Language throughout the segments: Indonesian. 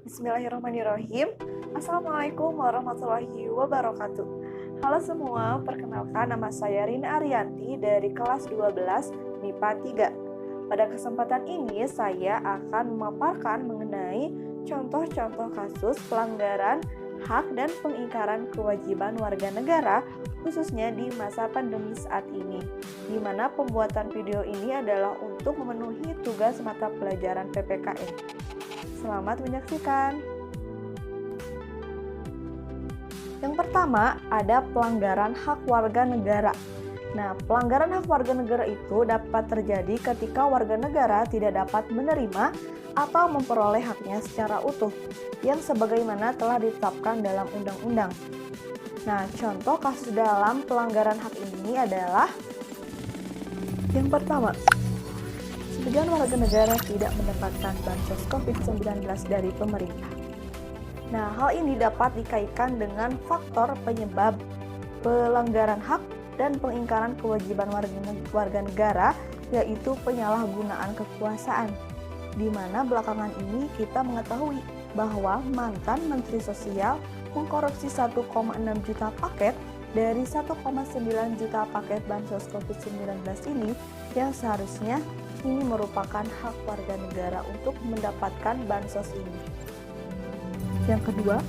Bismillahirrahmanirrahim. Assalamualaikum warahmatullahi wabarakatuh. Halo semua, perkenalkan nama saya Rina Arianti dari kelas 12 MIPA 3. Pada kesempatan ini saya akan memaparkan mengenai contoh-contoh kasus pelanggaran hak dan pengingkaran kewajiban warga negara khususnya di masa pandemi saat ini, di mana pembuatan video ini adalah untuk memenuhi tugas mata pelajaran PPKN. Selamat menyaksikan. Yang pertama, ada pelanggaran hak warga negara. Nah, pelanggaran hak warga negara itu dapat terjadi ketika warga negara tidak dapat menerima atau memperoleh haknya secara utuh, yang sebagaimana telah ditetapkan dalam undang-undang. Nah, contoh kasus dalam pelanggaran hak ini adalah yang pertama, sebagian warga negara tidak mendapatkan bansos COVID-19 dari pemerintah. Nah, hal ini dapat dikaitkan dengan faktor penyebab pelanggaran hak dan pengingkaran kewajiban warga negara, yaitu penyalahgunaan kekuasaan, di mana belakangan ini kita mengetahui bahwa mantan Menteri Sosial mengkorupsi 1,6 juta paket dari 1,9 juta paket bansos COVID-19 ini, yang seharusnya ini merupakan hak warga negara untuk mendapatkan bansos ini. Yang kedua,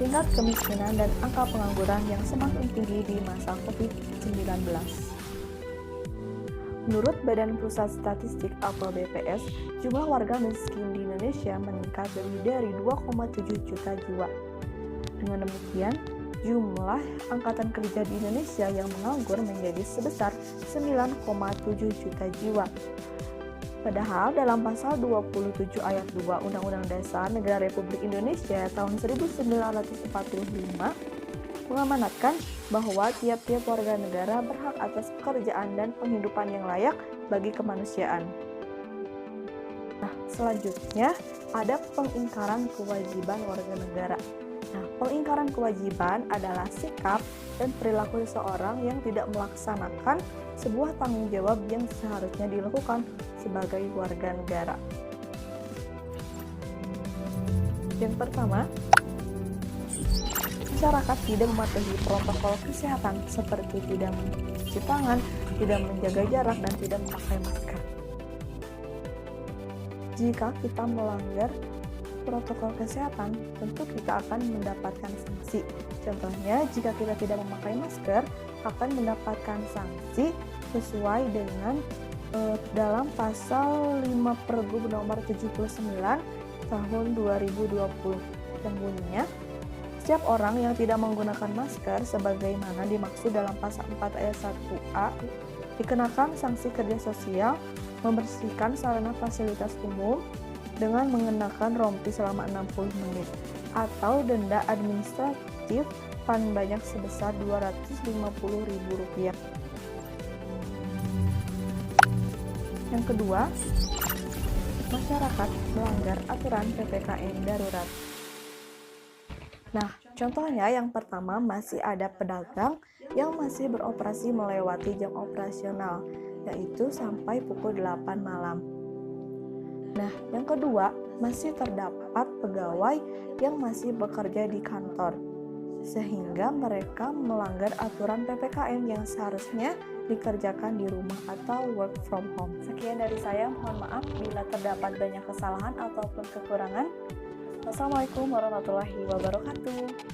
tingkat kemiskinan dan angka pengangguran yang semakin tinggi di masa COVID-19. Menurut Badan Pusat Statistik atau BPS, jumlah warga miskin di Indonesia meningkat lebih dari 2,7 juta jiwa. Dengan demikian, jumlah angkatan kerja di Indonesia yang menganggur menjadi sebesar 9,7 juta jiwa. Padahal dalam pasal 27 ayat 2 Undang-Undang Dasar Negara Republik Indonesia tahun 1945 mengamanatkan bahwa tiap-tiap warga negara berhak atas pekerjaan dan penghidupan yang layak bagi kemanusiaan. Nah, selanjutnya ada pengingkaran kewajiban warga negara. Nah, pengingkaran kewajiban adalah sikap dan perilaku seseorang yang tidak melaksanakan sebuah tanggung jawab yang seharusnya dilakukan sebagai warga negara. Yang pertama, masyarakat tidak mematuhi protokol kesehatan seperti tidak mencuci tangan, tidak menjaga jarak, dan tidak memakai masker. Jika kita melanggar protokol kesehatan, tentu kita akan mendapatkan sanksi. Contohnya, jika kita tidak memakai masker, akan mendapatkan sanksi sesuai dengan dalam pasal 5 Pergub nomor 79 tahun 2020 yang bunyinya, setiap orang yang tidak menggunakan masker sebagaimana dimaksud dalam pasal 4 ayat 1A dikenakan sanksi kerja sosial membersihkan sarana fasilitas umum dengan mengenakan rompi selama 60 menit atau denda administratif paling banyak sebesar Rp250.000. Yang kedua, masyarakat melanggar aturan PPKM darurat. Nah, contohnya yang pertama masih ada pedagang yang masih beroperasi melewati jam operasional, yaitu sampai pukul 8 malam. Nah, yang kedua, masih terdapat pegawai yang masih bekerja di kantor, sehingga mereka melanggar aturan PPKM yang seharusnya dikerjakan di rumah atau work from home. Sekian dari saya, mohon maaf bila terdapat banyak kesalahan ataupun kekurangan. Wassalamualaikum warahmatullahi wabarakatuh.